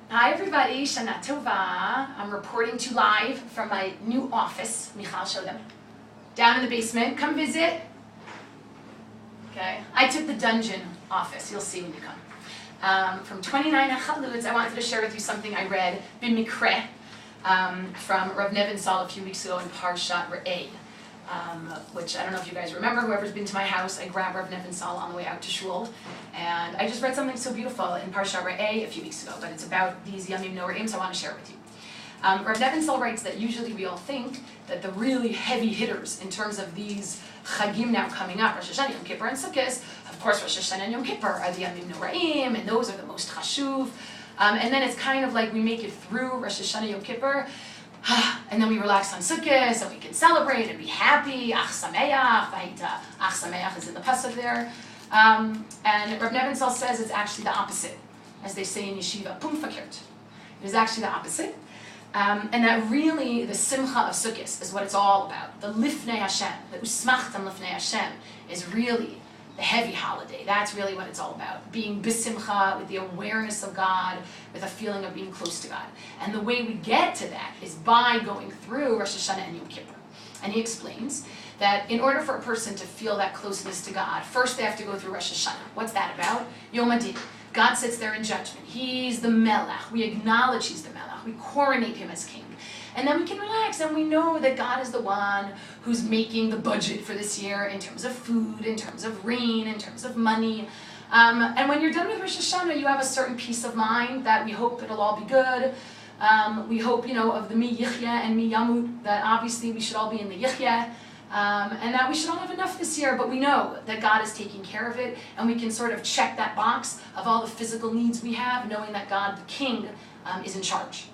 Hi everybody, Shana Tova. I'm reporting to you live from my new office. Michal showed them. Down in the basement. Come visit. Okay. I took the dungeon office. You'll see when you come. From 29 Chalutz, I wanted to share with you something I read, Bimikre, from Rav Nevinsal a few weeks ago in Parshat Re'eh. Which I don't know if you guys remember, whoever's been to my house, I grabbed Rav Nevinsal on the way out to shul, and I just read something so beautiful in Parshat Re'eh a few weeks ago, but it's about these Yamim Noraim, so I want to share it with you. Rav Nevinsal writes that usually we all think that the really heavy hitters in terms of these Chagim now coming up, Rosh Hashanah, Yom Kippur, and Sukkot, of course Rosh Hashanah and Yom Kippur are the Yamim Noraim, and those are the most chashuv, and then it's kind of like we make it through Rosh Hashanah, Yom Kippur, and then we relax on Sukkot, so we can celebrate and be happy. Ach Sameach, Ach Sameach is in the pasuk there. And Rav Nevinsal says it's actually the opposite, as they say in yeshiva, pum fakert. It is actually the opposite. And that really, the simcha of Sukkot is what it's all about. The lifnei Hashem, the usmachtam lifnei Hashem, is really the heavy holiday. That's really what it's all about. Being bisimcha, with the awareness of God, with a feeling of being close to God. And the way we get to that is by going through Rosh Hashanah and Yom Kippur. And he explains that in order for a person to feel that closeness to God, first they have to go through Rosh Hashanah. What's that about? Yom Adin. God sits there in judgment. He's the Melech. We acknowledge He's the Melech. We coronate Him as King. And then we can relax, and we know that God is the one who's making the budget for this year in terms of food, in terms of rain, in terms of money. And when you're done with Rosh Hashanah, you have a certain peace of mind that we hope it'll all be good. We hope, of the mi yichya and mi yamut, that obviously we should all be in the yichya, and that we should all have enough this year, but we know that God is taking care of it, and we can sort of check that box of all the physical needs we have, knowing that God, the King, is in charge.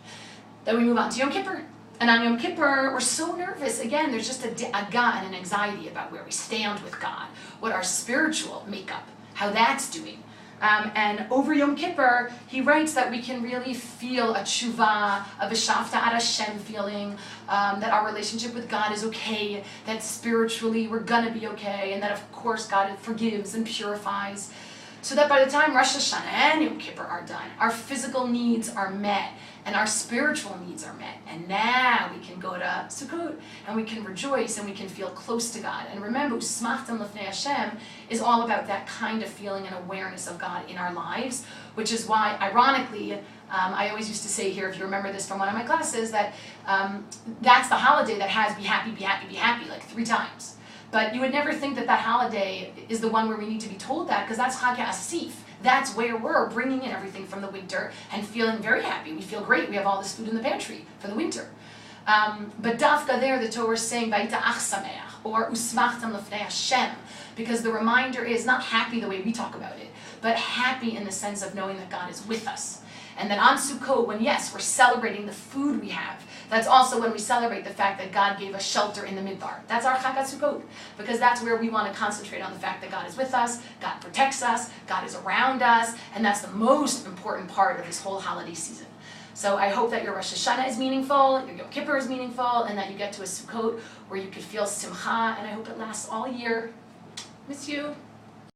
Then we move on to Yom Kippur. And on Yom Kippur, we're so nervous. Again, there's just a daga and an anxiety about where we stand with God, what our spiritual makeup, how that's doing. And over Yom Kippur, he writes that we can really feel a tshuva, a v'shavta ad Hashem feeling, that our relationship with God is okay, that spiritually we're gonna be okay, and that of course God forgives and purifies. So that by the time Rosh Hashanah and Yom Kippur are done, our physical needs are met, and our spiritual needs are met. And now we can go to Sukkot, and we can rejoice, and we can feel close to God. And remember, Usmachtam Lifnei Hashem is all about that kind of feeling and awareness of God in our lives, which is why, ironically, I always used to say here, if you remember this from one of my classes, that that's the holiday that has be happy, be happy, be happy, like 3 times. But you would never think that that holiday is the one where we need to be told that, because that's Chag Asif. That's where we're bringing in everything from the winter and feeling very happy. We feel great. We have all this food in the pantry for the winter. But Dafka there, the Torah is saying, Vayita ach sameach, or Usmachtam lefnei Hashem, because the reminder is not happy the way we talk about it, but happy in the sense of knowing that God is with us. And then on Sukkot, when yes, we're celebrating the food we have, that's also when we celebrate the fact that God gave us shelter in the Midbar. That's our Chag Sukkot, because that's where we want to concentrate on the fact that God is with us, God protects us, God is around us, and that's the most important part of this whole holiday season. So I hope that your Rosh Hashanah is meaningful, your Yom Kippur is meaningful, and that you get to a Sukkot where you can feel simcha, and I hope it lasts all year. Miss you.